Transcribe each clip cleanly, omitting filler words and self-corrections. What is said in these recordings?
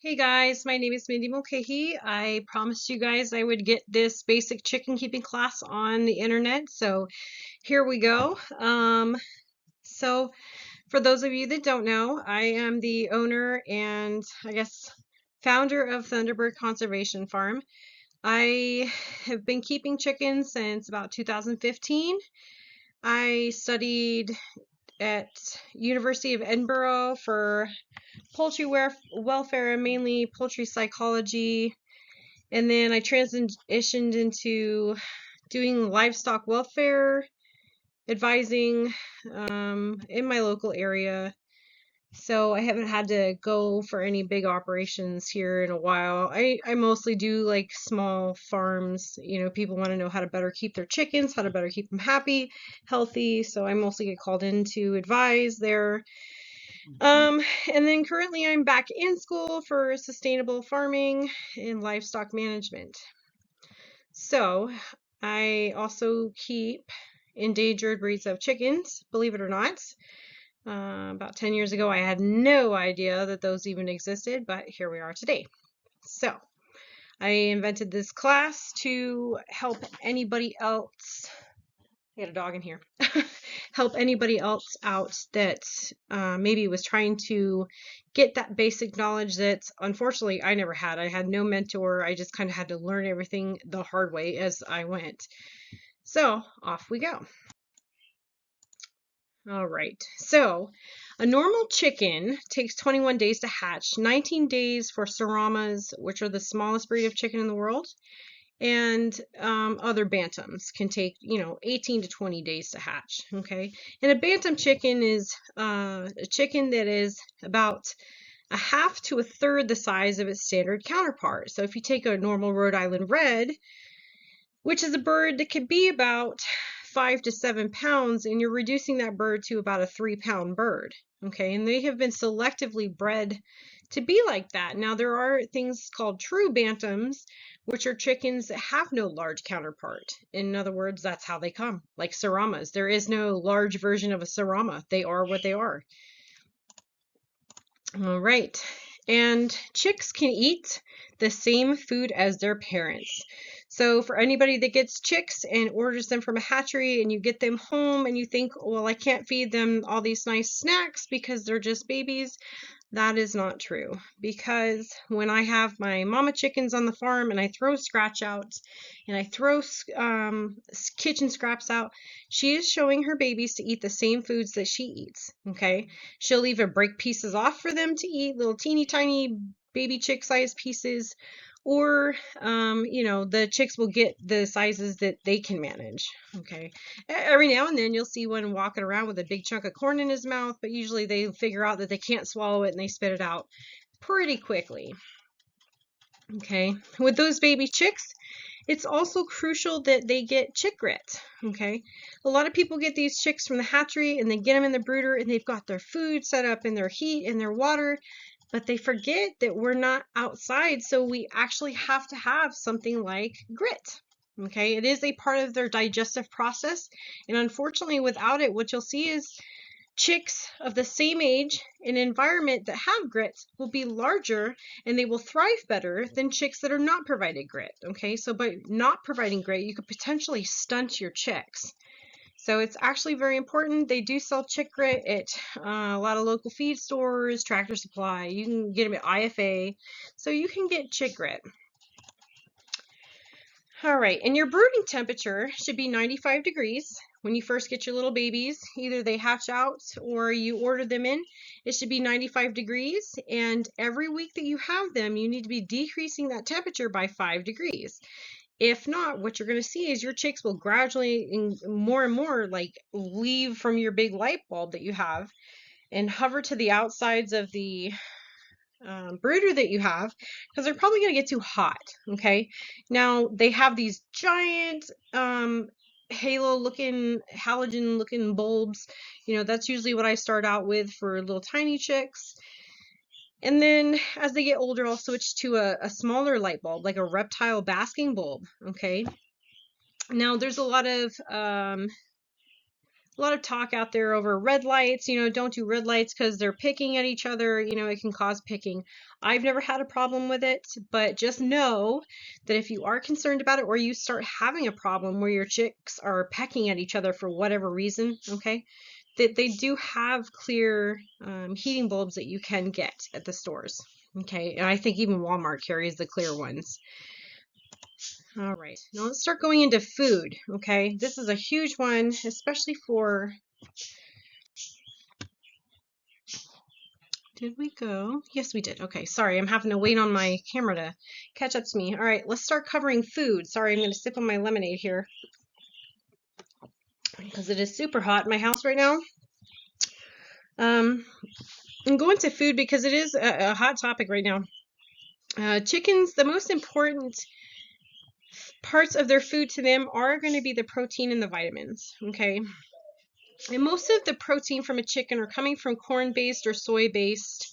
Hey guys, my name is Mindy Mulcahy. I promised you guys I would get this basic chicken keeping class on the internet, so here we go. So for those of you that don't know, I am the owner and I guess founder of Thunderbird Conservation Farm. I have been keeping chickens since about 2015. I studied at University of Edinburgh for poultry welfare, mainly poultry psychology. And then I transitioned into doing livestock welfare advising in my local area. So I haven't had to go for any big operations here in a while. I mostly do like small farms. People want to know how to better keep their chickens, how to better keep them happy, healthy. So I mostly get called in to advise there. Um, and then currently I'm back in school for sustainable farming and livestock management. So I also keep endangered breeds of chickens, believe it or not. About 10 years ago, I had no idea that those even existed, but here we are today. So I invented this class to help anybody else. I got a dog in here. Help anybody else out that maybe was trying to get that basic knowledge that unfortunately I never had. I had no mentor. I just kind of had to learn everything the hard way as I went. So off we go. All right. So a normal chicken takes 21 days to hatch, 19 days for Saramas, which are the smallest breed of chicken in the world, and other bantams can take 18 to 20 days to hatch. Okay, and a bantam chicken is a chicken that is about a half to a third the size of its standard counterpart. So if you take a normal Rhode Island red, which is a bird that could be about 5 to 7 pounds, and you're reducing that bird to about a 3 pound bird. Okay, and they have been selectively bred to be like that. Now, there are things called true bantams, which are chickens that have no large counterpart. In other words, that's how they come, like Saramas. There is no large version of a Sarama. They are what they are. All right. And chicks can eat the same food as their parents. So for anybody that gets chicks and orders them from a hatchery and you get them home and you think, well, I can't feed them all these nice snacks because they're just babies, that is not true, because when I have my mama chickens on the farm and I throw scratch out and I throw kitchen scraps out, she is showing her babies to eat the same foods that she eats. Okay, she'll even break pieces off for them to eat, little teeny tiny baby chick size pieces, or the chicks will get the sizes that they can manage. Okay, every now and then you'll see one walking around with a big chunk of corn in his mouth, but usually they figure out that they can't swallow it and they spit it out pretty quickly. Okay, with those baby chicks, it's also crucial that they get chick grit. Okay, a lot of people get these chicks from the hatchery and they get them in the brooder and they've got their food set up in their heat and their water, but they forget that we're not outside, so we actually have to have something like grit. Okay, it is a part of their digestive process, and unfortunately, without it, what you'll see is chicks of the same age in an environment that have grit will be larger and they will thrive better than chicks that are not provided grit. Okay, so by not providing grit, you could potentially stunt your chicks. So it's actually very important. They do sell chick grit at a lot of local feed stores, Tractor Supply. You can get them at IFA. So you can get chick grit. All right, and your brooding temperature should be 95 degrees when you first get your little babies. Either they hatch out or you order them in. It should be 95 degrees, and every week that you have them, you need to be decreasing that temperature by 5 degrees. If not, what you're going to see is your chicks will gradually and more like leave from your big light bulb that you have and hover to the outsides of the brooder that you have, because they're probably going to get too hot. Okay, now they have these giant halogen looking bulbs. That's usually what I start out with for little tiny chicks. And then as they get older, I'll switch to a smaller light bulb, like a reptile basking bulb. Okay, now there's a lot of a lot of talk out there over red lights. Don't do red lights because they're picking at each other. It can cause picking. I've never had a problem with it, but just know that if you are concerned about it, or you start having a problem where your chicks are pecking at each other for whatever reason, okay, that they do have clear heating bulbs that you can get at the stores. Okay, and I think even Walmart carries the clear ones. All right, now let's start going into food. Okay, this is a huge one, especially for. Did we go? Yes, we did. Okay, sorry, I'm having to wait on my camera to catch up to me. All right, let's start covering food. Sorry, I'm going to sip on my lemonade here because it is super hot in my house right now. I'm going to food because it is a hot topic right now. Chickens, the most important parts of their food to them are going to be the protein and the vitamins, okay? And most of the protein from a chicken are coming from corn-based or soy-based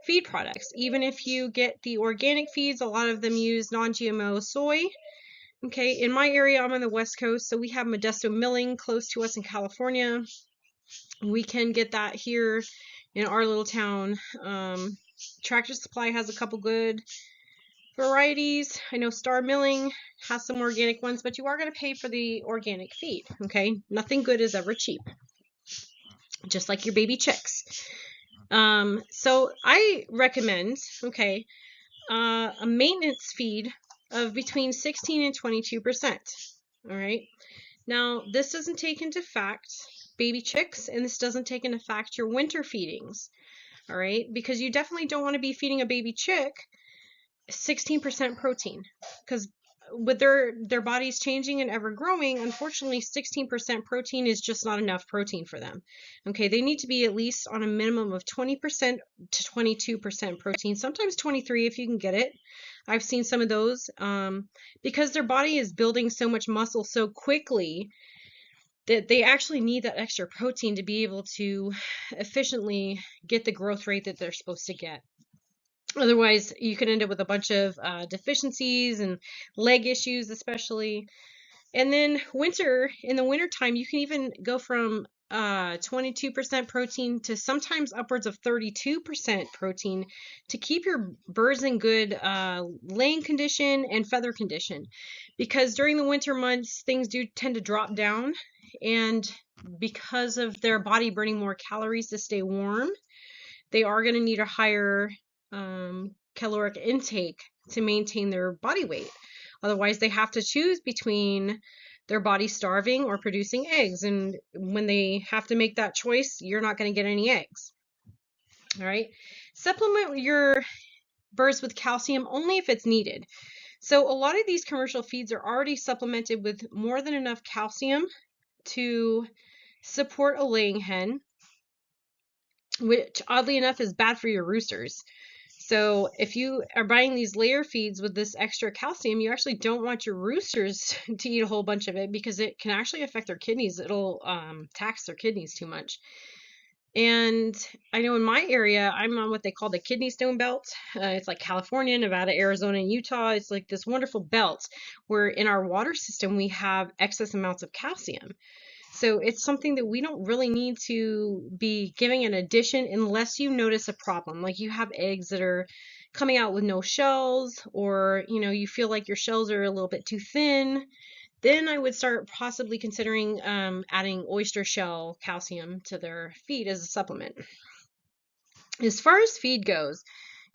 feed products. Even if you get the organic feeds, a lot of them use non-GMO soy. Okay, in my area, I'm on the West Coast, so we have Modesto Milling close to us in California. We can get that here in our little town. Tractor Supply has a couple good varieties. I know Star Milling has some organic ones, but you are going to pay for the organic feed, okay? Nothing good is ever cheap, just like your baby chicks. So I recommend, okay, a maintenance feed of between 16 and 22%, all right? Now, this doesn't take into fact baby chicks, and this doesn't take into fact your winter feedings, all right? Because you definitely don't want to be feeding a baby chick 16% protein, because with their bodies changing and ever growing, unfortunately 16% protein is just not enough protein for them. Okay, they need to be at least on a minimum of 20% to 22% protein, sometimes 23 if you can get it. I've seen some of those because their body is building so much muscle so quickly that they actually need that extra protein to be able to efficiently get the growth rate that they're supposed to get. Otherwise, you can end up with a bunch of deficiencies and leg issues, especially. And then in the winter time, you can even go from 22% protein to sometimes upwards of 32% protein to keep your birds in good laying condition and feather condition. Because during the winter months, things do tend to drop down. And because of their body burning more calories to stay warm, they are going to need a higher caloric intake to maintain their body weight. Otherwise, they have to choose between their body starving or producing eggs. And when they have to make that choice, you're not going to get any eggs. All right. Supplement your birds with calcium only if it's needed. So a lot of these commercial feeds are already supplemented with more than enough calcium to support a laying hen, which oddly enough is bad for your roosters. So if you are buying these layer feeds with this extra calcium, you actually don't want your roosters to eat a whole bunch of it because it can actually affect their kidneys. It'll tax their kidneys too much. And I know in my area, I'm on what they call the kidney stone belt. It's like California, Nevada, Arizona, and Utah. It's like this wonderful belt where in our water system, we have excess amounts of calcium. So it's something that we don't really need to be giving an addition unless you notice a problem. Like you have eggs that are coming out with no shells, or you feel like your shells are a little bit too thin. Then I would start possibly considering adding oyster shell calcium to their feed as a supplement. As far as feed goes,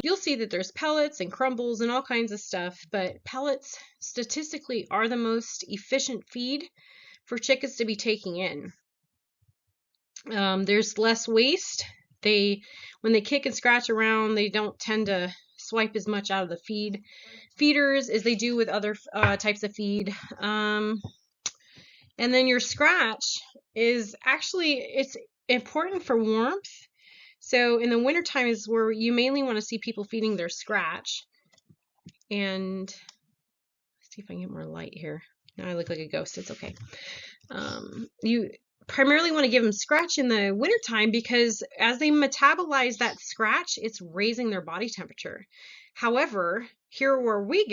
you'll see that there's pellets and crumbles and all kinds of stuff, but pellets statistically are the most efficient feed for chickens to be taking in. There's less waste. When they kick and scratch around, they don't tend to swipe as much out of the feeders as they do with other types of feed. And then your scratch is actually, it's important for warmth. So in the wintertime is where you mainly want to see people feeding their scratch. And let's see if I can get more light here. Now I look like a ghost. It's okay. primarily want to give them scratch in the wintertime because as they metabolize that scratch, it's raising their body temperature. However, here where we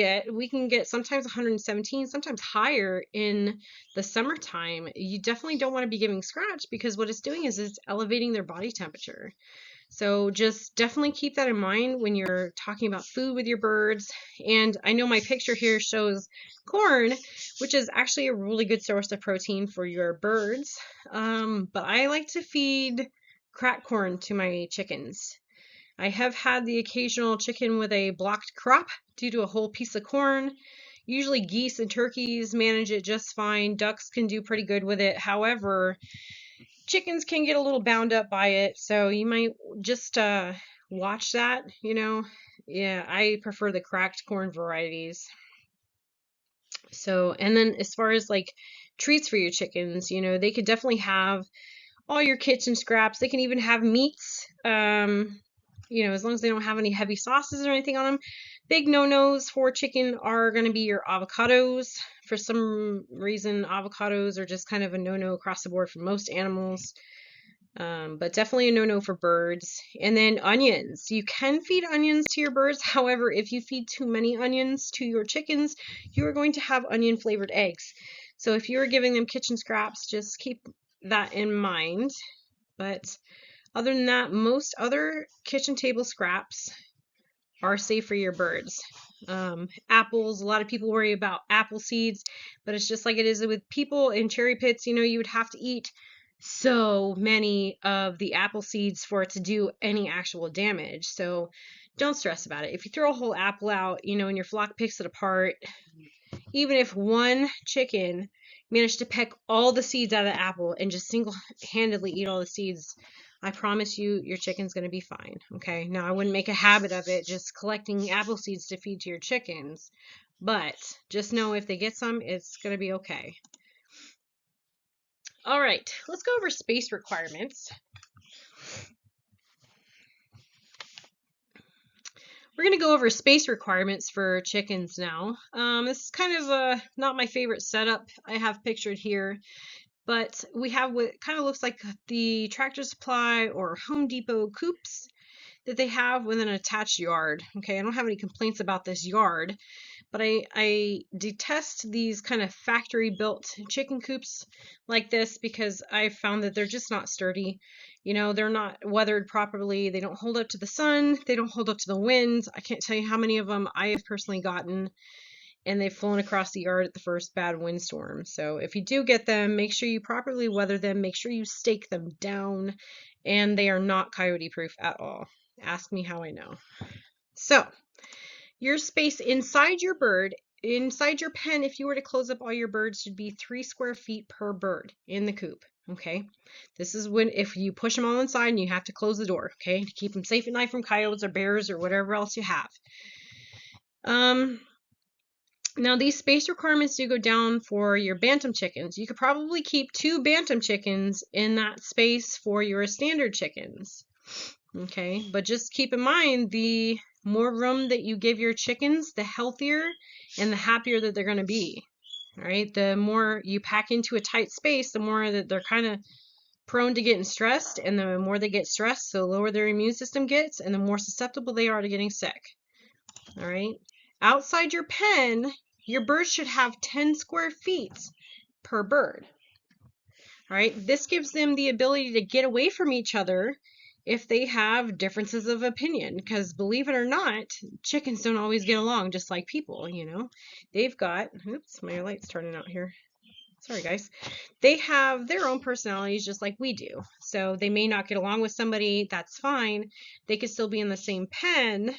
can get sometimes 117, sometimes higher in the summertime. You definitely don't want to be giving scratch because what it's doing is it's elevating their body temperature. So just definitely keep that in mind when you're talking about food with your birds. And I know my picture here shows corn, which is actually a really good source of protein for your birds. But I like to feed cracked corn to my chickens. I have had the occasional chicken with a blocked crop due to a whole piece of corn. Usually geese and turkeys manage it just fine. Ducks can do pretty good with it. However, chickens can get a little bound up by it, so you might just watch that, you know. Yeah, I prefer the cracked corn varieties. So, and then as far as like treats for your chickens, you know, they could definitely have all your kitchen scraps. They can even have meats, you know, as long as they don't have any heavy sauces or anything on them. Big no-nos for chicken are going to be your avocados. For some reason, avocados are just kind of a no-no across the board for most animals. But definitely a no-no for birds. And then onions. You can feed onions to your birds. However, if you feed too many onions to your chickens, you are going to have onion flavored eggs. So if you're giving them kitchen scraps, just keep that in mind. But other than that, most other kitchen table scraps are safe for your birds. Apples, a lot of people worry about apple seeds, but it's just like it is with people in cherry pits. You know, you would have to eat so many of the apple seeds for it to do any actual damage. So don't stress about it. If you throw a whole apple out, you know, and your flock picks it apart, even if one chicken managed to peck all the seeds out of the apple and just single-handedly eat all the seeds, I promise you, your chicken's going to be fine. Okay. Now, I wouldn't make a habit of it just collecting apple seeds to feed to your chickens, but just know if they get some, it's going to be okay. All right, let's go over space requirements. We're going to go over space requirements for chickens now. This is kind of not my favorite setup I have pictured here, but we have what kind of looks like the Tractor Supply or Home Depot coops that they have with an attached yard. Okay, I don't have any complaints about this yard, but I detest these kind of factory built chicken coops like this because I found that they're just not sturdy. You know, they're not weathered properly. They don't hold up to the sun. They don't hold up to the winds. I can't tell you how many of them I have personally gotten, and they've flown across the yard at the first bad windstorm. So if you do get them, make sure you properly weather them. Make sure you stake them down, and they are not coyote proof at all. Ask me how I know. So your space inside your pen, if you were to close up all your birds, should be 3 square feet per bird in the coop. Okay, this is when if you push them all inside and you have to close the door. Okay, to keep them safe at night from coyotes or bears or whatever else you have. Now these space requirements do go down for your bantam chickens. You could probably keep 2 bantam chickens in that space for your standard chickens. Okay, but just keep in mind the more room that you give your chickens, the healthier and the happier that they're going to be. All right, the more you pack into a tight space, the more that they're kind of prone to getting stressed, and the more they get stressed, the lower their immune system gets and the more susceptible they are to getting sick. All right, outside your pen, your birds should have 10 square feet per bird. All right, this gives them the ability to get away from each other if they have differences of opinion, because believe it or not, chickens don't always get along just like people, you know. They've got, oops, my light's turning out here. Sorry, guys. They have their own personalities just like we do. So they may not get along with somebody, that's fine. They could still be in the same pen,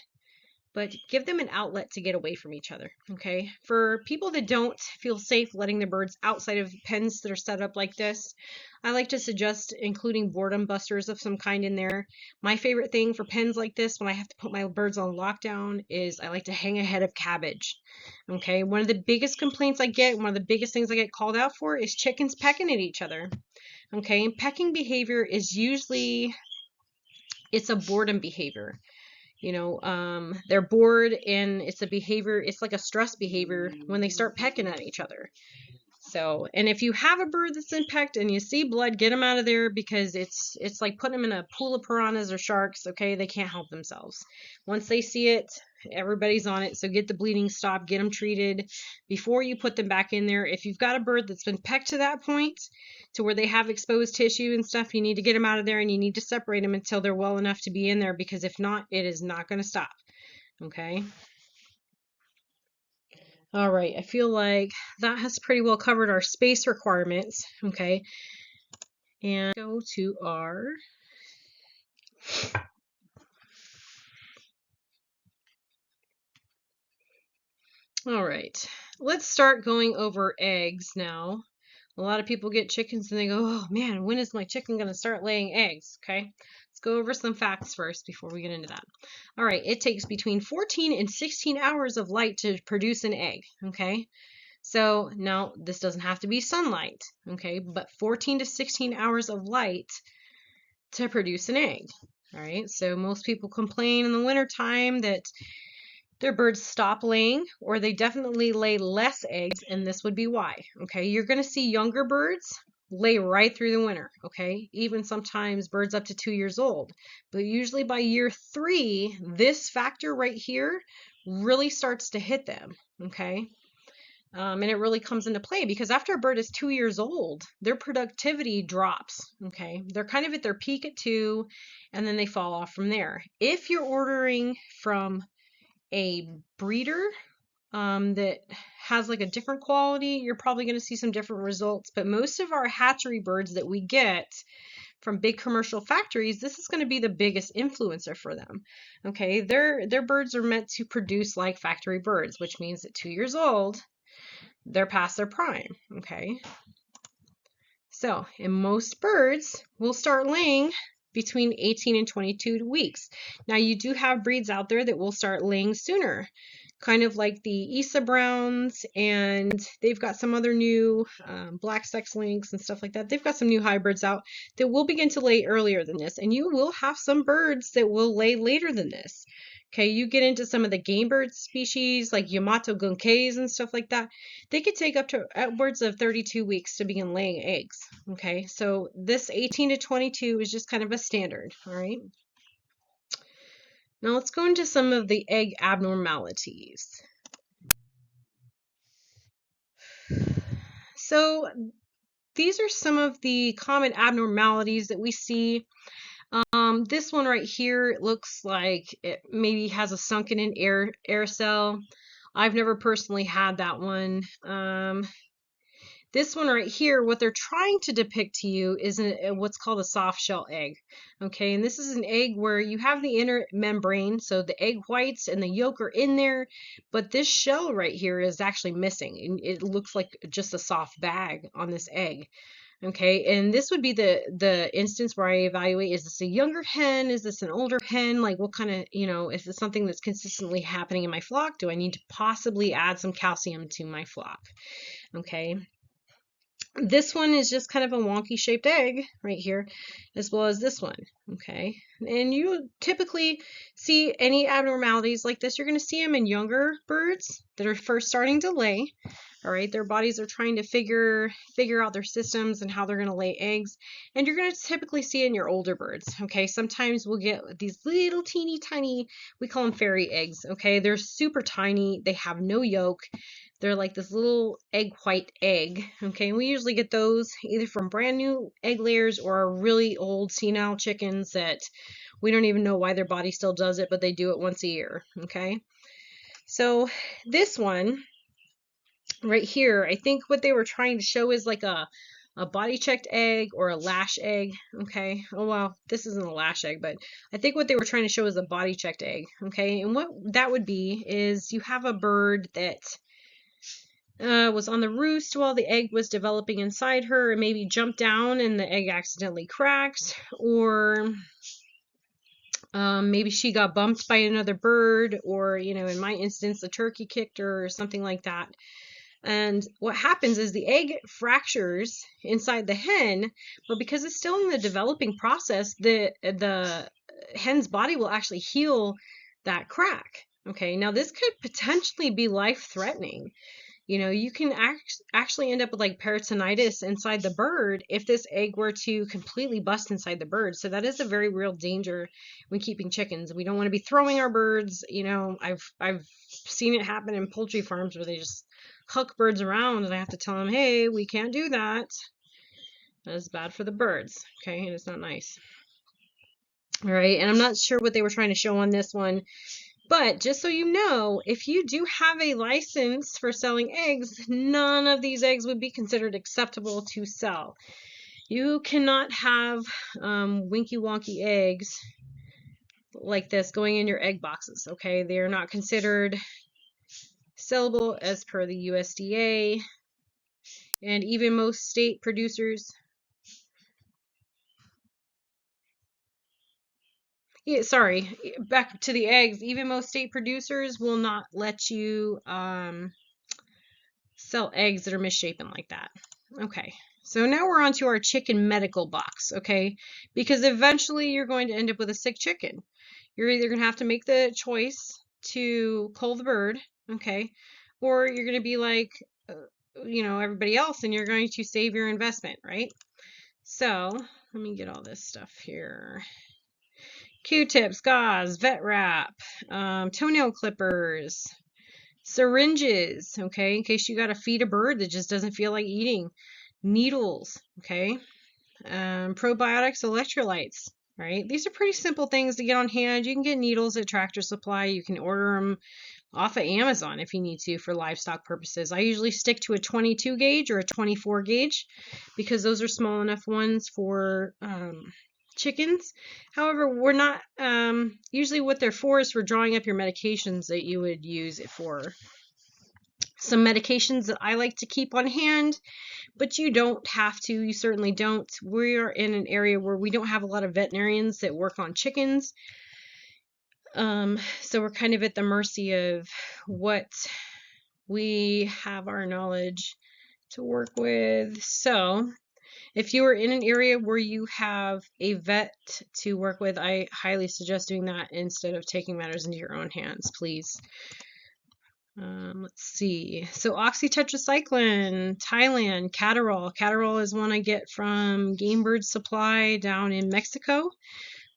but give them an outlet to get away from each other, okay? For people that don't feel safe letting their birds outside of pens that are set up like this, I like to suggest including boredom busters of some kind in there. My favorite thing for pens like this when I have to put my birds on lockdown is I like to hang a head of cabbage, okay? One of the biggest complaints I get, one of the biggest things I get called out for is chickens pecking at each other, okay? Pecking behavior is usually, it's a boredom behavior. You know, they're bored and it's a behavior, it's like a stress behavior when they start pecking at each other. So, and if you have a bird that's been pecked and you see blood, get them out of there, because it's like putting them in a pool of piranhas or sharks. Okay, they can't help themselves. Once they see it, everybody's on it. So get the bleeding stopped, get them treated before you put them back in there. If you've got a bird that's been pecked to that point, to where they have exposed tissue and stuff, you need to get them out of there, and you need to separate them until they're well enough to be in there, because if not, it is not going to stop. Okay. All right, I feel like that has pretty well covered our space requirements. Okay, and go to our all right, let's start going over eggs now. A lot of people get chickens and they go, oh man, when is my chicken going to start laying eggs? Okay, let's go over some facts first before we get into that. All right, it takes between 14 and 16 hours of light to produce an egg. Okay, so now this doesn't have to be sunlight. Okay, but 14 to 16 hours of light to produce an egg. All right, so most people complain in the wintertime that their birds stop laying, or they definitely lay less eggs, and this would be why. Okay, you're going to see younger birds lay right through the winter. Okay, even sometimes birds up to 2 years old, but usually by year 3, this factor right here really starts to hit them. Okay. And it really comes into play because after a bird is 2 years old, their productivity drops. Okay, they're kind of at their peak at 2, and then they fall off from there. If you're ordering from a breeder that has like a different quality, you're probably going to see some different results. But most of our hatchery birds that we get from big commercial factories, this is going to be the biggest influencer for them. Okay, their birds are meant to produce like factory birds, which means at 2 years old, they're past their prime. Okay, so and most birds will start laying between 18 and 22 weeks. Now you do have breeds out there that will start laying sooner, kind of like the Isa Browns, and they've got some other new black sex links and stuff like that. They've got some new hybrids out that will begin to lay earlier than this, and you will have some birds that will lay later than this. Okay, you get into some of the game bird species like Yamato Gunkeis and stuff like that. They could take up to upwards of 32 weeks to begin laying eggs. Okay, so this 18 to 22 is just kind of a standard. All right. Now let's go into some of the egg abnormalities. So these are some of the common abnormalities that we see. This one right here, it looks like it maybe has a sunken in air cell. I've never personally had that one. This one right here, what they're trying to depict to you is what's called a soft shell egg. Okay, and this is an egg where you have the inner membrane, so the egg whites and the yolk are in there, but this shell right here is actually missing, and it looks like just a soft bag on this egg. Okay, and this would be the instance where I evaluate, is this a younger hen? Is this an older hen? Like what kind of, is this something that's consistently happening in my flock? Do I need to possibly add some calcium to my flock? Okay. This one is just kind of a wonky shaped egg right here, as well as this one. Okay, and you typically see any abnormalities like this, you're going to see them in younger birds that are first starting to lay. All right, their bodies are trying to figure out their systems and how they're going to lay eggs, and you're going to typically see it in your older birds. Okay, sometimes we'll get these little teeny tiny, we call them fairy eggs. Okay, they're super tiny, they have no yolk. They're like this little egg white egg. Okay, and we usually get those either from brand new egg layers or really old senile chickens that we don't even know why their body still does it, but they do it once a year. Okay, so this one right here, I think what they were trying to show is like a body checked egg or a lash egg. Okay, oh well, this isn't a lash egg, but I think what they were trying to show is a body checked egg. Okay, and what that would be is you have a bird that was on the roost while the egg was developing inside her, and maybe jumped down and the egg accidentally cracked, or maybe she got bumped by another bird, or in my instance a turkey kicked her or something like that. And what happens is the egg fractures inside the hen, but because it's still in the developing process, the hen's body will actually heal that crack. Okay, now this could potentially be life-threatening. You can actually end up with like peritonitis inside the bird if this egg were to completely bust inside the bird. So that is a very real danger when keeping chickens. We don't want to be throwing our birds. I've seen it happen in poultry farms where they just huck birds around, and I have to tell them, hey, we can't do that. That is bad for the birds. Okay, and it's not nice. All right, and I'm not sure what they were trying to show on this one. But just so you know, if you do have a license for selling eggs, none of these eggs would be considered acceptable to sell. You cannot have winky wonky eggs like this going in your egg boxes, okay? They are not considered sellable as per the USDA, and even most state producers. Yeah, sorry, back to the eggs. Even most state producers will not let you sell eggs that are misshapen like that. Okay, so now we're on to our chicken medical box, okay? Because eventually you're going to end up with a sick chicken. You're either going to have to make the choice to cull the bird, okay? Or you're going to be like, everybody else, and you're going to save your investment, right? So let me get all this stuff here. Q-tips, gauze, vet wrap, toenail clippers, syringes, okay, in case you got to feed a bird that just doesn't feel like eating, needles, okay, probiotics, electrolytes, right? These are pretty simple things to get on hand. You can get needles at Tractor Supply. You can order them off of Amazon if you need to for livestock purposes. I usually stick to a 22 gauge or a 24 gauge because those are small enough ones for chickens. However, we're not usually what they're for is for drawing up your medications that you would use it for. Some medications that I like to keep on hand, but you don't have to. You certainly don't. We are in an area where we don't have a lot of veterinarians that work on chickens. So we're kind of at the mercy of what we have our knowledge to work with. So if you are in an area where you have a vet to work with, I highly suggest doing that instead of taking matters into your own hands, please. Let's see. So oxytetracycline, Thailand, Catarol. Catarol is one I get from Game Bird Supply down in Mexico.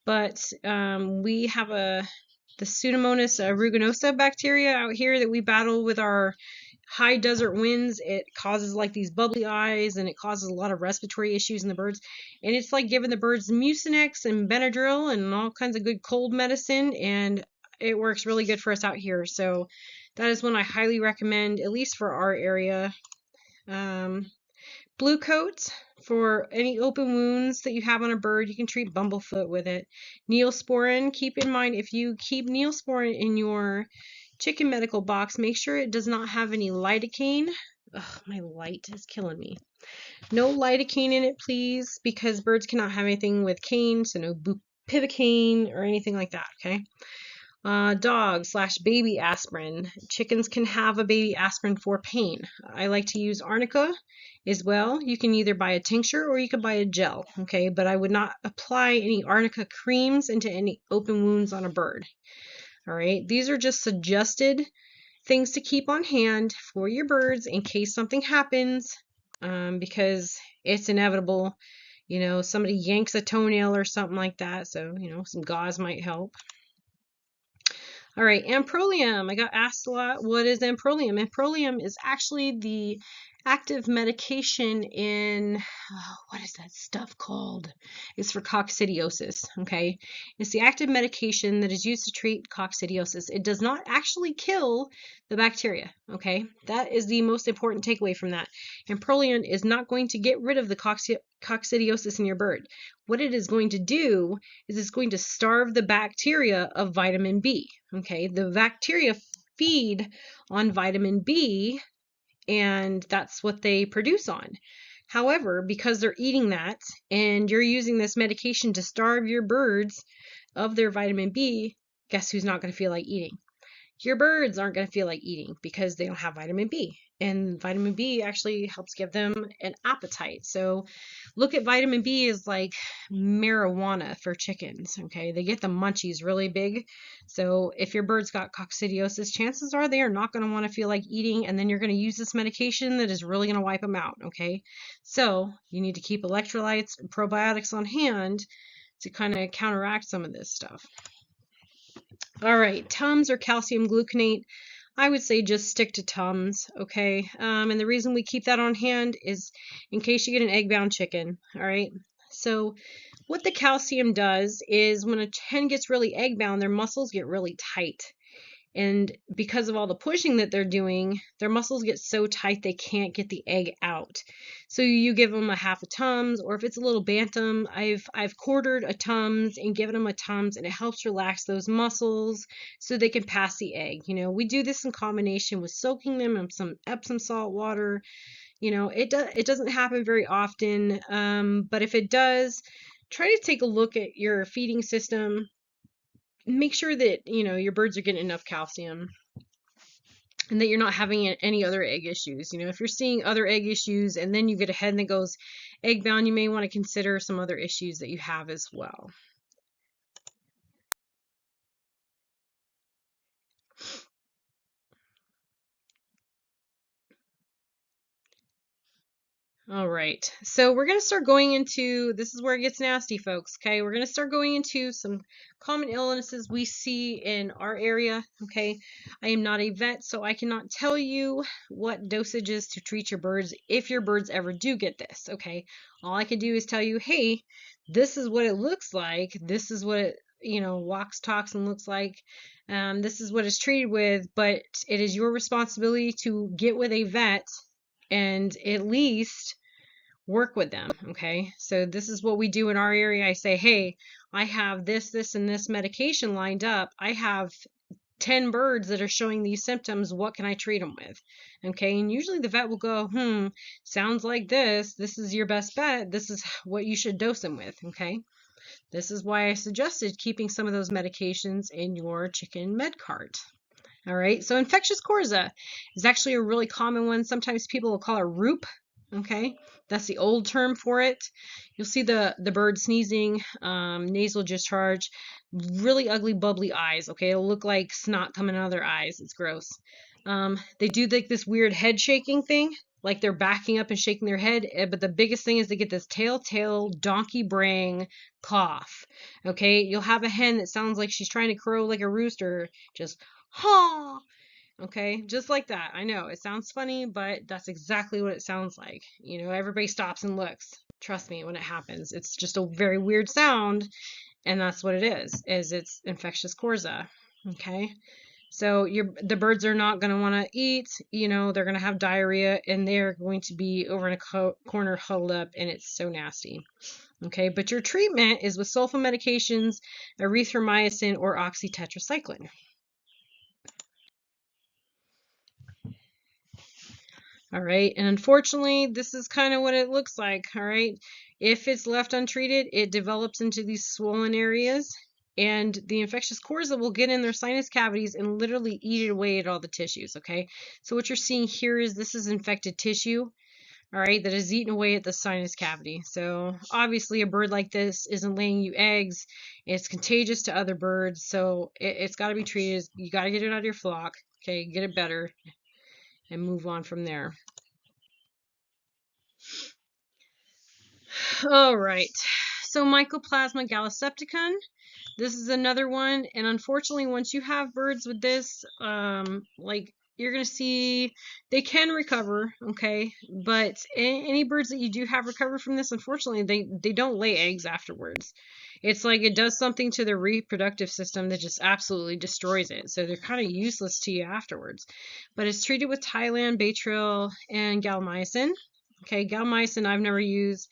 But we have the Pseudomonas aeruginosa bacteria out here that we battle with our high desert winds. It causes like these bubbly eyes, and it causes a lot of respiratory issues in the birds. And it's like giving the birds Mucinex and Benadryl and all kinds of good cold medicine, and it works really good for us out here. So that is one I highly recommend, at least for our area. Blue coat for any open wounds that you have on a bird. You can treat bumblefoot with it. Neosporin, keep in mind if you keep Neosporin in your chicken medical box, make sure it does not have any lidocaine. Ugh, my light is killing me. No lidocaine in it, please, because birds cannot have anything with cane, so no bupivacaine or anything like that, okay? Dog/baby aspirin. Chickens can have a baby aspirin for pain. I like to use arnica as well. You can either buy a tincture or you can buy a gel, okay? But I would not apply any arnica creams into any open wounds on a bird. All right, these are just suggested things to keep on hand for your birds in case something happens, because it's inevitable. Somebody yanks a toenail or something like that, so some gauze might help. All right, Amprolium. I got asked a lot, what is Amprolium? Amprolium is actually the active medication in, what is that stuff called? It's for coccidiosis, okay? It's the active medication that is used to treat coccidiosis. It does not actually kill the bacteria, okay? That is the most important takeaway from that. Amprolium is not going to get rid of the coccidiosis in your bird. What it is going to do is it's going to starve the bacteria of vitamin B, okay? The bacteria feed on vitamin B, and that's what they produce on. However, because they're eating that and you're using this medication to starve your birds of their vitamin B, guess who's not going to feel like eating? your birds aren't going to feel like eating because they don't have vitamin B. And vitamin B actually helps give them an appetite. So look at vitamin B as like marijuana for chickens. Okay. They get the munchies really big. So if your bird's got coccidiosis, chances are they are not going to want to feel like eating. And then you're going to use this medication that is really going to wipe them out. Okay. So you need to keep electrolytes and probiotics on hand to kind of counteract some of this stuff. All right, Tums or calcium gluconate, I would say just stick to Tums, okay? And the reason we keep that on hand is in case you get an egg-bound chicken, all right? So what the calcium does is when a hen gets really egg-bound, their muscles get really tight. And because of all the pushing that they're doing, their muscles get so tight they can't get the egg out. So you give them a half a Tums, or if it's a little bantam, I've quartered a Tums and given them a Tums, and it helps relax those muscles so they can pass the egg. You know, we do this in combination with soaking them in some Epsom salt water. You know, it doesn't happen very often, but if it does, try to take a look at your feeding system. Make sure that, you know, your birds are getting enough calcium and that you're not having any other egg issues. You know, if you're seeing other egg issues and then you get a hen that goes egg bound, you may want to consider some other issues that you have as well. All right, so we're going to start going into, this is where it gets nasty, folks, okay? We're going to start going into some common illnesses we see in our area, okay? I am not a vet, so I cannot tell you what dosages to treat your birds if your birds ever do get this, okay? All I can do is tell you, hey, this is what it looks like. This is what it, you know, walks, talks, and looks like. This is what it's treated with, but it is your responsibility to get with a vet and at least work with them. Okay, so this is what we do in our area. I say, hey, I have this, and this medication lined up. I have 10 birds that are showing these symptoms. What can I treat them with? Okay, and usually the vet will go, sounds like this is your best bet. This is what you should dose them with. Okay, this is why I suggested keeping some of those medications in your chicken med cart. All right, so infectious coryza is actually a really common one. Sometimes people will call it ROOP. Okay, that's the old term for it. You'll see the bird sneezing, nasal discharge, really ugly bubbly eyes. Okay, it'll look like snot coming out of their eyes. It's gross. They do like this weird head shaking thing, like they're backing up and shaking their head. But the biggest thing is they get this telltale donkey braying cough. Okay, you'll have a hen that sounds like she's trying to crow like a rooster, just ha. Okay, just like that. I know it sounds funny, but that's exactly what it sounds like. You know, everybody stops and looks. Trust me when it happens. It's just a very weird sound, and that's what it is it's infectious coryza. Okay, so the birds are not going to want to eat. You know, they're going to have diarrhea, and they're going to be over in a corner huddled up, and it's so nasty. Okay, but your treatment is with sulfa medications, erythromycin, or oxytetracycline. All right, and unfortunately, this is kind of what it looks like. All right, if it's left untreated, it develops into these swollen areas, and the infectious coryza will get in their sinus cavities and literally eat it away at all the tissues. Okay, so what you're seeing here is this is infected tissue, all right, that is eaten away at the sinus cavity. So obviously, a bird like this isn't laying you eggs. It's contagious to other birds, so it's got to be treated. You got to get it out of your flock. Okay, get it better and move on from there. All right, so Mycoplasma gallisepticum. This is another one, and unfortunately, once you have birds with this, like you're gonna see, they can recover, okay, but any birds that you do have recover from this, unfortunately, they don't lay eggs afterwards. It's like it does something to their reproductive system that just absolutely destroys it. So they're kind of useless to you afterwards. But it's treated with Tylan, Baytril, and Galmycin. Okay, Galmycin I've never used.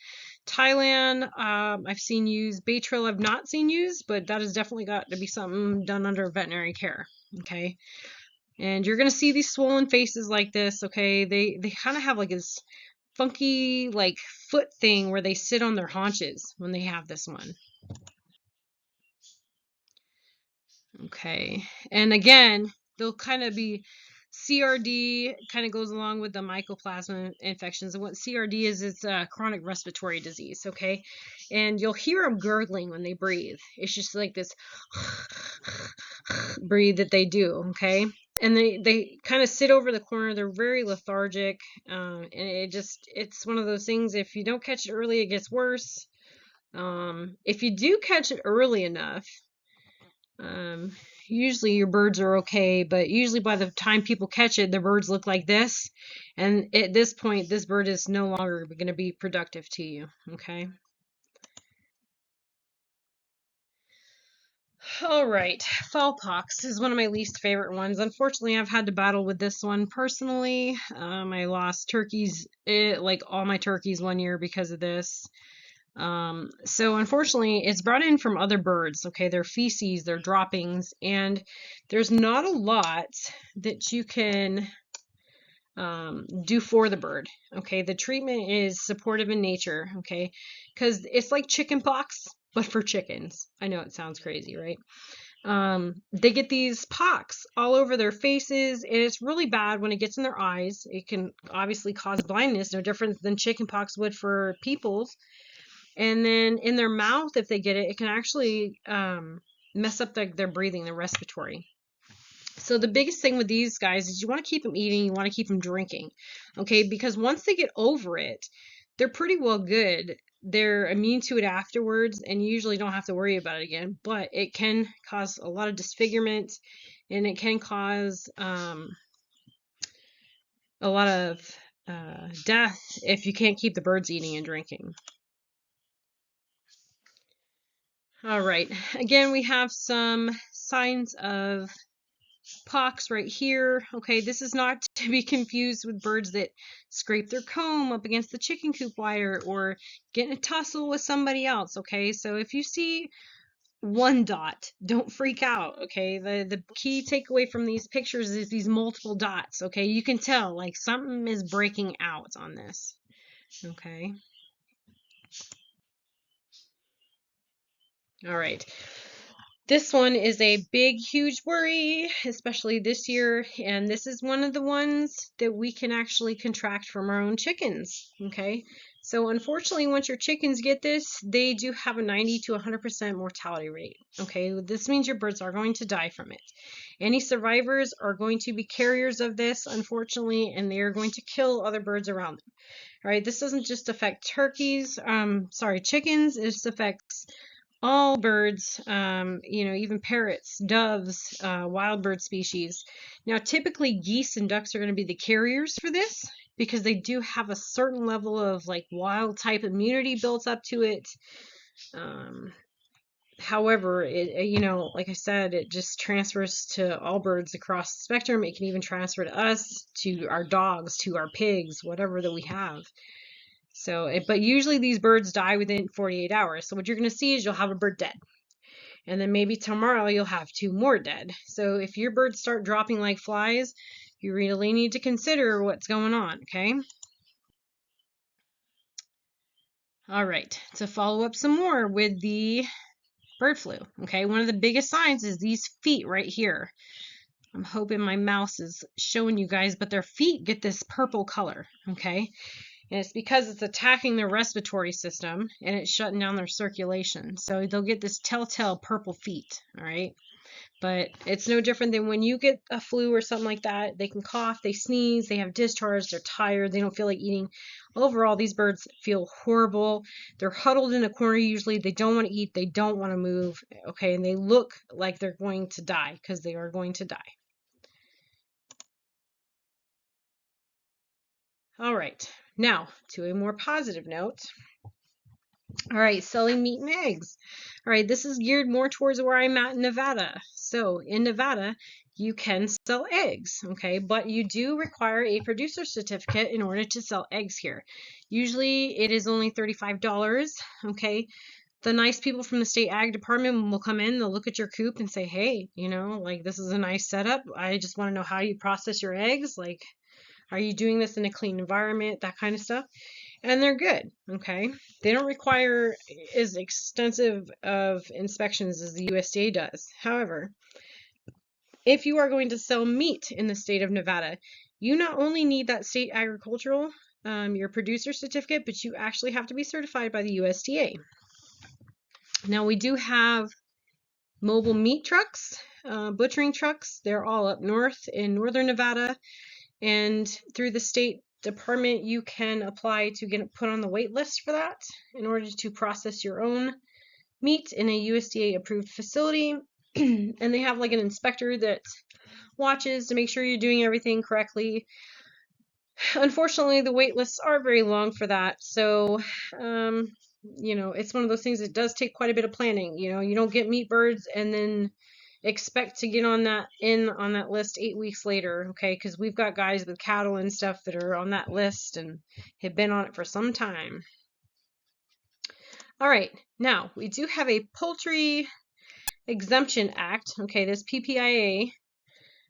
Tylan, I've seen used. Baytril, I've not seen used, but that has definitely got to be something done under veterinary care. Okay, and you're gonna see these swollen faces like this. Okay, they kind of have like this funky like foot thing where they sit on their haunches when they have this one. Okay, and again, they'll kind of be CRD, kind of goes along with the mycoplasma infections. And what CRD is, it's a chronic respiratory disease, okay? And you'll hear them gurgling when they breathe. It's just like this breathe that they do, okay? And they kind of sit over the corner. They're very lethargic, and it's one of those things. If you don't catch it early, it gets worse. If you do catch it early enough, um, usually your birds are okay, but usually by the time people catch it, the birds look like this. And at this point, this bird is no longer going to be productive to you, okay? All right, fall pox is one of my least favorite ones. Unfortunately, I've had to battle with this one personally. I lost turkeys, like all my turkeys 1 year because of this. So unfortunately, it's brought in from other birds, okay? Their feces, their droppings, and there's not a lot that you can do for the bird, okay? The treatment is supportive in nature, okay? Because it's like chicken pox, but for chickens. I know it sounds crazy, right? They get these pocks all over their faces, and it's really bad when it gets in their eyes. It can obviously cause blindness, no different than chicken pox would for people. And then in their mouth, if they get it, it can actually mess up their breathing, their respiratory. So the biggest thing with these guys is you want to keep them eating, you want to keep them drinking, okay? Because once they get over it, they're pretty well good. They're immune to it afterwards, and you usually don't have to worry about it again. But it can cause a lot of disfigurement, and it can cause a lot of death if you can't keep the birds eating and drinking. All right, again, we have some signs of pox right here. Okay, this is not to be confused with birds that scrape their comb up against the chicken coop wire or get in a tussle with somebody else. Okay, so if you see one dot, don't freak out. Okay, the key takeaway from these pictures is these multiple dots. Okay, you can tell like something is breaking out on this. Okay. All right. This one is a big, huge worry, especially this year, and this is one of the ones that we can actually contract from our own chickens, okay? So unfortunately, once your chickens get this, they do have a 90 to 100% mortality rate, okay? This means your birds are going to die from it. Any survivors are going to be carriers of this, unfortunately, and they are going to kill other birds around them, all right? This doesn't just affect chickens, it affects all birds, even parrots, doves, wild bird species. Now, typically geese and ducks are going to be the carriers for this because they do have a certain level of like wild type immunity built up to it. However, like I said, it just transfers to all birds across the spectrum. It can even transfer to us, to our dogs, to our pigs, whatever that we have. So, but usually these birds die within 48 hours. So what you're going to see is you'll have a bird dead. And then maybe tomorrow you'll have 2 more dead. So if your birds start dropping like flies, you really need to consider what's going on, okay? All right, to follow up some more with the bird flu, okay? One of the biggest signs is these feet right here. I'm hoping my mouse is showing you guys, but their feet get this purple color, okay? And it's because it's attacking their respiratory system and it's shutting down their circulation. So they'll get this telltale purple feet, all right? But it's no different than when you get a flu or something like that. They can cough, they sneeze, they have discharge, they're tired, they don't feel like eating. Overall, these birds feel horrible. They're huddled in a corner usually. They don't want to eat, they don't want to move, okay? And they look like they're going to die because they are going to die. All right, now to a more positive note. All right, selling meat and eggs. All right, this is geared more towards where I'm at in Nevada. So in Nevada, you can sell eggs, okay? But you do require a producer certificate in order to sell eggs here. Usually it is only $35, okay? The nice people from the state ag department will come in, they'll look at your coop and say, hey, like this is a nice setup. I just want to know how you process your eggs. Like, are you doing this in a clean environment? That kind of stuff. And they're good, okay? They don't require as extensive of inspections as the USDA does. However, if you are going to sell meat in the state of Nevada, you not only need that state agricultural, your producer certificate, but you actually have to be certified by the USDA. Now we do have mobile meat trucks, butchering trucks. They're all up north in northern Nevada, and through the state department, you can apply to get put on the wait list for that in order to process your own meat in a USDA approved facility. And they have like an inspector that watches to make sure you're doing everything correctly. Unfortunately, the wait lists are very long for that. So, it's one of those things that does take quite a bit of planning. You don't get meat birds and then expect to get on that list 8 weeks later, okay? Because we've got guys with cattle and stuff that are on that list and have been on it for some time. All right, now we do have a Poultry Exemption Act, okay, this PPIA.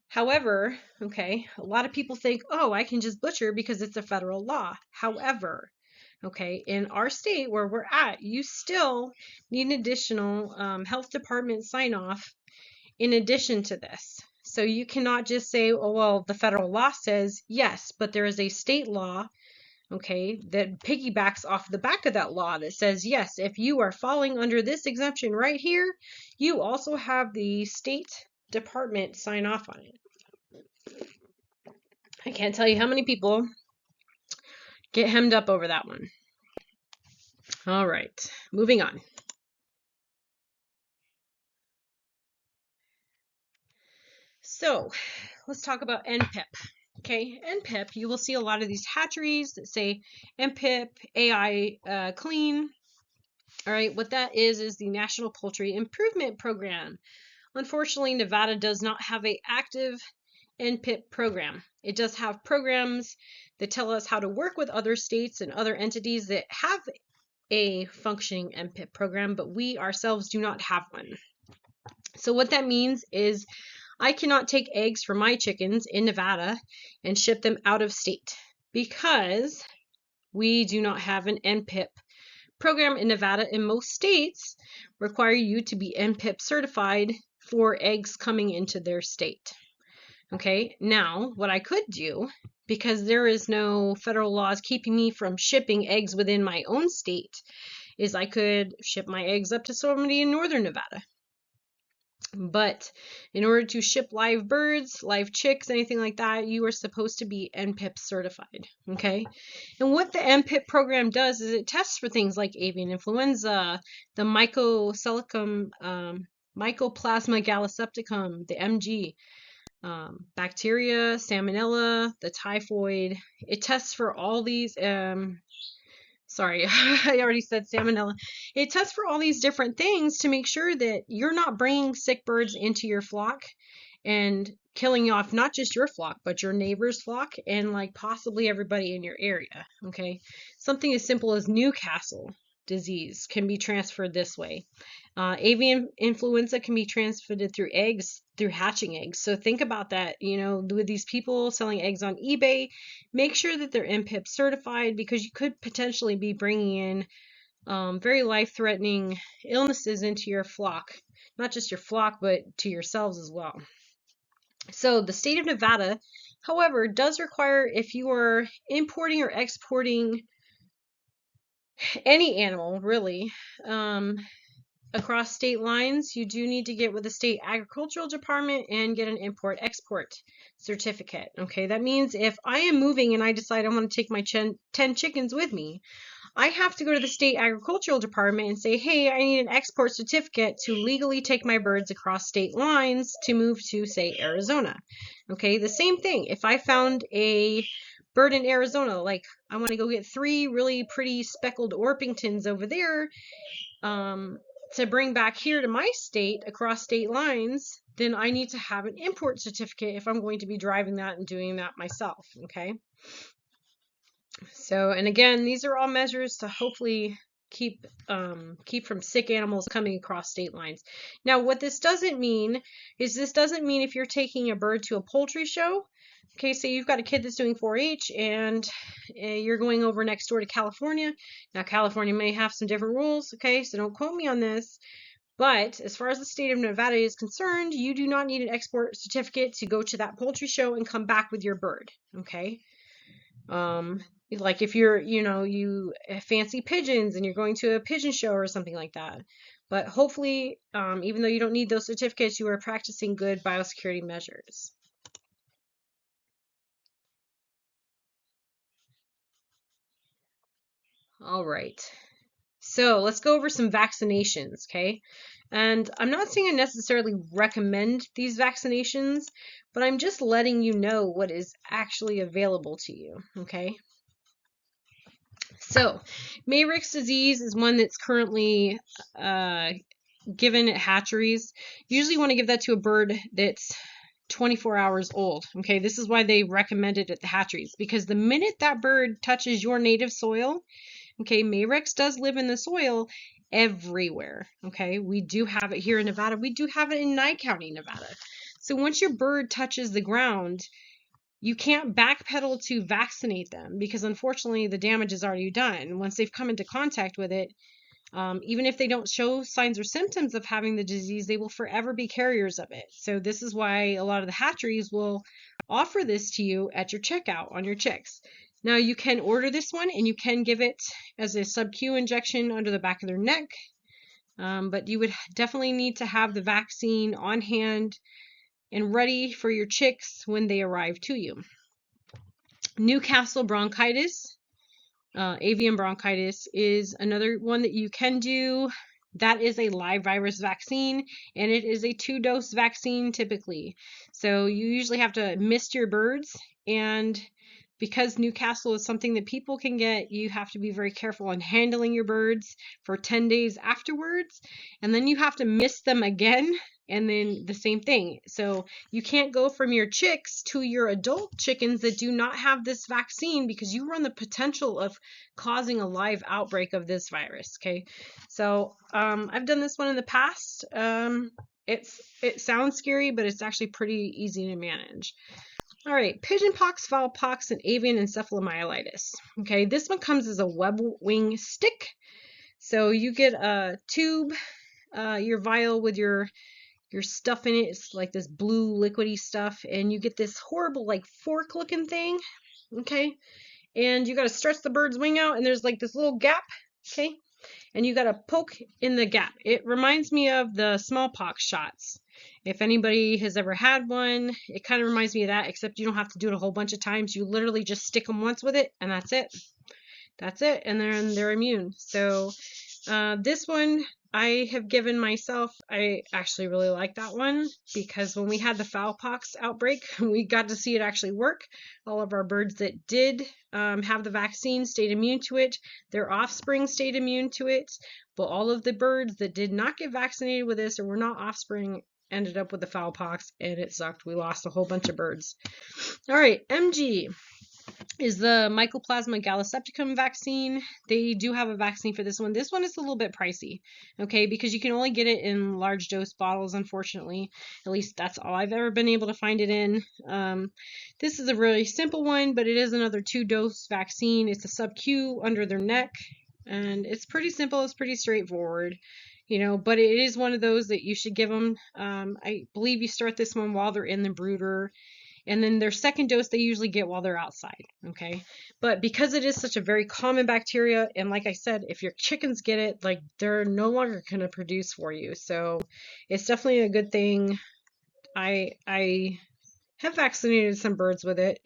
However, okay, a lot of people think, oh, I can just butcher because it's a federal law. However, okay, in our state where we're at, you still need an additional health department sign off in addition to this. So you cannot just say, oh, well, the federal law says yes, but there is a state law, okay, that piggybacks off the back of that law that says, yes, if you are falling under this exemption right here, you also have the state department sign off on it. I can't tell you how many people get hemmed up over that one. All right, moving on. So let's talk about NPIP. Okay, NPIP, you will see a lot of these hatcheries that say NPIP AI clean. All right, what that is the National Poultry Improvement Program. Unfortunately, Nevada does not have an active NPIP program. It does have programs that tell us how to work with other states and other entities that have a functioning NPIP program, but we ourselves do not have one. So what that means is I cannot take eggs from my chickens in Nevada and ship them out of state because we do not have an NPIP program in Nevada, and most states require you to be NPIP certified for eggs coming into their state. Okay, now what I could do, because there is no federal laws keeping me from shipping eggs within my own state, is I could ship my eggs up to somebody in northern Nevada. But in order to ship live birds, live chicks, anything like that, you are supposed to be NPIP certified, okay? And what the NPIP program does is it tests for things like avian influenza, the Mycoplasma gallisepticum, the MG, bacteria, salmonella, the typhoid. It tests for all these, sorry, I already said salmonella. It tests for all these different things to make sure that you're not bringing sick birds into your flock and killing off not just your flock, but your neighbor's flock and like possibly everybody in your area, okay? Something as simple as Newcastle disease can be transferred this way. Avian influenza can be transmitted through eggs, through hatching eggs. So think about that, with these people selling eggs on eBay, make sure that they're NPIP certified because you could potentially be bringing in very life-threatening illnesses into your flock, not just your flock, but to yourselves as well. So the state of Nevada, however, does require if you are importing or exporting any animal, really, across state lines, you do need to get with the state agricultural department and get an import-export certificate. Okay, that means if I am moving and I decide I want to take my 10 chickens with me, I have to go to the state agricultural department and say, hey, I need an export certificate to legally take my birds across state lines to move to, say, Arizona. Okay, the same thing. If I found a bird in Arizona, like I want to go get 3 really pretty speckled Orpingtons over there, to bring back here to my state across state lines, then I need to have an import certificate if I'm going to be driving that and doing that myself, okay? So, and again, these are all measures to hopefully keep from sick animals coming across state lines. Now, what this doesn't mean is if you're taking a bird to a poultry show, okay, say you've got a kid that's doing 4-H and you're going over next door to California. Now, California may have some different rules, okay, so don't quote me on this. But as far as the state of Nevada is concerned, you do not need an export certificate to go to that poultry show and come back with your bird. Okay. Um, like if you're, you fancy pigeons and you're going to a pigeon show or something like that. But hopefully, even though you don't need those certificates, you are practicing good biosecurity measures. All right. So let's go over some vaccinations, okay? And I'm not saying I necessarily recommend these vaccinations, but I'm just letting you know what is actually available to you, okay? So, Mayrix disease is one that's currently given at hatcheries. You usually want to give that to a bird that's 24 hours old. Okay, this is why they recommend it at the hatcheries, because the minute that bird touches your native soil, okay, Mayrix does live in the soil everywhere. Okay, we do have it here in Nevada. We do have it in Nye County, Nevada. So once your bird touches the ground, you can't backpedal to vaccinate them because unfortunately the damage is already done. Once they've come into contact with it, even if they don't show signs or symptoms of having the disease, they will forever be carriers of it. So this is why a lot of the hatcheries will offer this to you at your checkout on your chicks. Now you can order this one and you can give it as a sub-Q injection under the back of their neck, but you would definitely need to have the vaccine on hand and ready for your chicks when they arrive to you. Newcastle bronchitis, avian bronchitis is another one that you can do. That is a live virus vaccine, and it is a 2-dose vaccine typically. So you usually have to mist your birds, and because Newcastle is something that people can get, you have to be very careful on handling your birds for 10 days afterwards, and then you have to mist them again, and then the same thing. So you can't go from your chicks to your adult chickens that do not have this vaccine because you run the potential of causing a live outbreak of this virus. Okay, so I've done this one in the past. It sounds scary, but it's actually pretty easy to manage. All right, pigeon pox, fowl pox, and avian encephalomyelitis. Okay, this one comes as a web wing stick. So you get a tube, your vial with your stuff in it. It's like this blue liquidy stuff, and you get this horrible like fork looking thing. Okay, and you got to stretch the bird's wing out, and there's like this little gap. Okay, and you got to poke in the gap. It reminds me of the smallpox shots. If anybody has ever had one, it kind of reminds me of that, except you don't have to do it a whole bunch of times. You literally just stick them once with it, and that's it. That's it, and they're immune. So this one I have given myself. I actually really like that one because when we had the fowl pox outbreak, we got to see it actually work. All of our birds that did have the vaccine stayed immune to it. Their offspring stayed immune to it. But all of the birds that did not get vaccinated with this or were not offspring ended up with the fowl pox, and it sucked. We lost a whole bunch of birds. All right, MG is the Mycoplasma gallisepticum vaccine. They do have a vaccine for this one. This one is a little bit pricey, okay, because you can only get it in large dose bottles, unfortunately. At least that's all I've ever been able to find it in. This is a really simple one, but it is another 2-dose vaccine. It's a sub-Q under their neck, and it's pretty simple. It's pretty straightforward. But it is one of those that you should give them. I believe you start this one while they're in the brooder. And then their second dose they usually get while they're outside, okay? But because it is such a very common bacteria, and like I said, if your chickens get it, like they're no longer going to produce for you. So it's definitely a good thing. I have vaccinated some birds with it.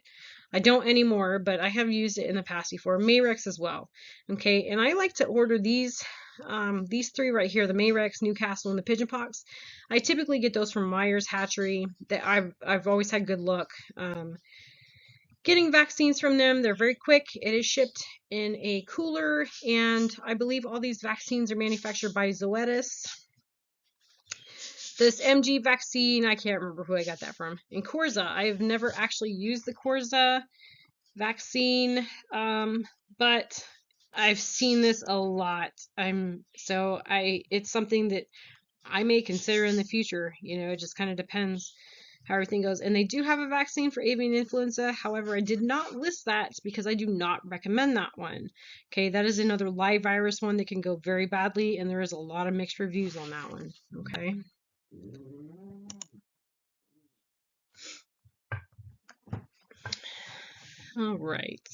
I don't anymore, but I have used it in the past before. Mayrix as well. Okay, and I like to order these 3 right here, the Mayrix, Newcastle, and the pigeon pox. I typically get those from Myers Hatchery. That I've always had good luck getting vaccines from them. They're very quick. It is shipped in a cooler, and I believe all these vaccines are manufactured by Zoetis. This MG vaccine, I can't remember who I got that from. And Corza, I've never actually used the Corza vaccine, but I've seen this a lot. It's something that I may consider in the future. It just kind of depends how everything goes. And they do have a vaccine for avian influenza. However, I did not list that because I do not recommend that one. Okay, that is another live virus one that can go very badly, and there is a lot of mixed reviews on that one. Okay. All right.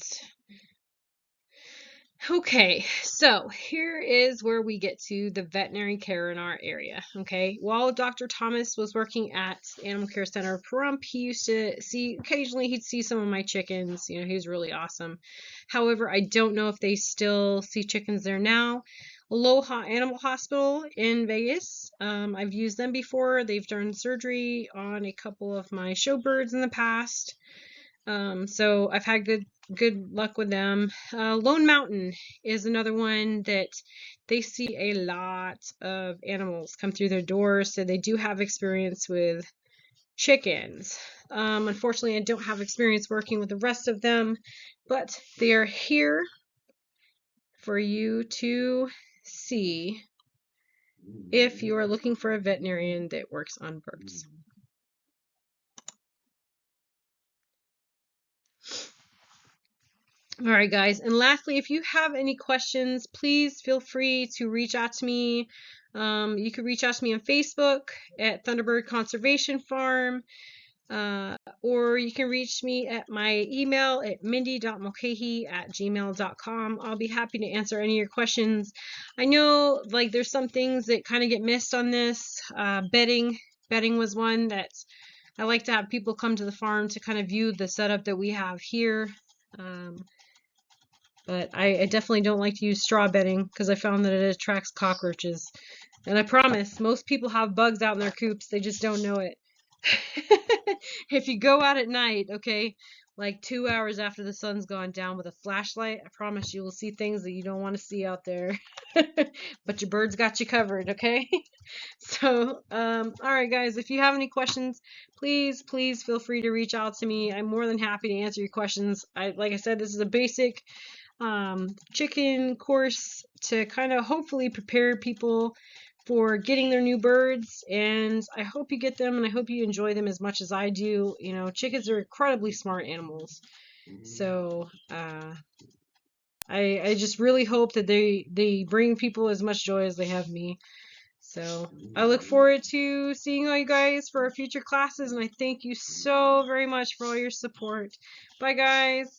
Okay, so here is where we get to the veterinary care in our area. Okay, while Dr. Thomas was working at Animal Care Center of Pahrump, he used to see, occasionally he'd see some of my chickens. You know, he was really awesome. However, I don't know if they still see chickens there now. Aloha Animal Hospital in Vegas. I've used them before. They've done surgery on a couple of my show birds in the past. So I've had good luck with them. Lone Mountain is another one that they see a lot of animals come through their doors, so they do have experience with chickens. Unfortunately, I don't have experience working with the rest of them, but they are here for you to see if you are looking for a veterinarian that works on birds. All right, guys. And lastly, if you have any questions, please feel free to reach out to me. You can reach out to me on Facebook at Thunderbird Conservation Farm, or you can reach me at my email at mindy.mulcahy@gmail.com. I'll be happy to answer any of your questions. I know, like, there's some things that kind of get missed on this. Bedding was one that I like to have people come to the farm to kind of view the setup that we have here. But I definitely don't like to use straw bedding because I found that it attracts cockroaches. And I promise, most people have bugs out in their coops. They just don't know it. If you go out at night, okay, like 2 hours after the sun's gone down with a flashlight, I promise you will see things that you don't want to see out there. But your birds got you covered, okay? So, all right, guys, if you have any questions, please feel free to reach out to me. I'm more than happy to answer your questions. Like I said, this is a basic chicken course to kind of hopefully prepare people for getting their new birds, and I hope you get them and I hope you enjoy them as much as I do. You know, chickens are incredibly smart animals, so I just really hope that they bring people as much joy as they have me. So I look forward to seeing all you guys for our future classes, and I thank you so very much for all your support. Bye, guys.